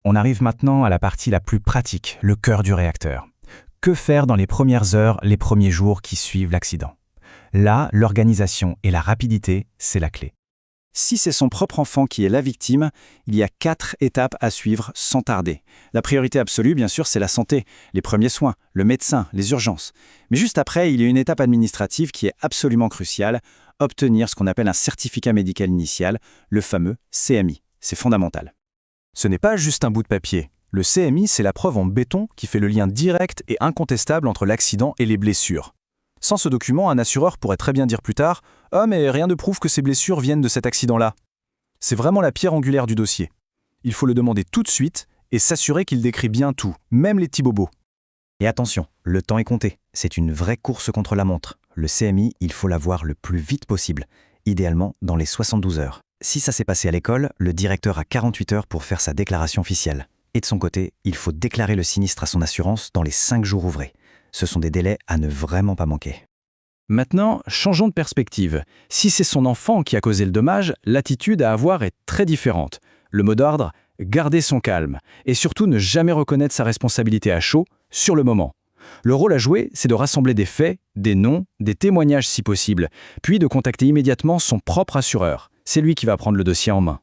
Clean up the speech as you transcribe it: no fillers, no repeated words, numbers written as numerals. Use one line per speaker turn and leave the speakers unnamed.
On arrive maintenant à la partie la plus pratique, le cœur du réacteur. Que faire dans les premières heures, les premiers jours qui suivent l'accident? Là, l'organisation et la rapidité, c'est la clé.
Si c'est son propre enfant qui est la victime, il y a 4 étapes à suivre sans tarder. La priorité absolue, bien sûr, c'est la santé, les premiers soins, le médecin, les urgences. Mais juste après, il y a une étape administrative qui est absolument cruciale, obtenir ce qu'on appelle un certificat médical initial, le fameux CMI. C'est fondamental.
Ce n'est pas juste un bout de papier. Le CMI, c'est la preuve en béton qui fait le lien direct et incontestable entre l'accident et les blessures. Sans ce document, un assureur pourrait très bien dire plus tard « Ah, mais rien ne prouve que ces blessures viennent de cet accident-là ». C'est vraiment la pierre angulaire du dossier. Il faut le demander tout de suite et s'assurer qu'il décrit bien tout, même les petits bobos.
Et attention, le temps est compté. C'est une vraie course contre la montre. Le CMI, il faut l'avoir le plus vite possible, idéalement dans les 72 heures. Si ça s'est passé à l'école, le directeur a 48 heures pour faire sa déclaration officielle. Et de son côté, il faut déclarer le sinistre à son assurance dans les 5 jours ouvrés. Ce sont des délais à ne vraiment pas manquer.
Maintenant, changeons de perspective. Si c'est son enfant qui a causé le dommage, l'attitude à avoir est très différente. Le mot d'ordre, garder son calme. Et surtout ne jamais reconnaître sa responsabilité à chaud, sur le moment. Le rôle à jouer, c'est de rassembler des faits, des noms, des témoignages si possible, puis de contacter immédiatement son propre assureur. C'est lui qui va prendre le dossier en main.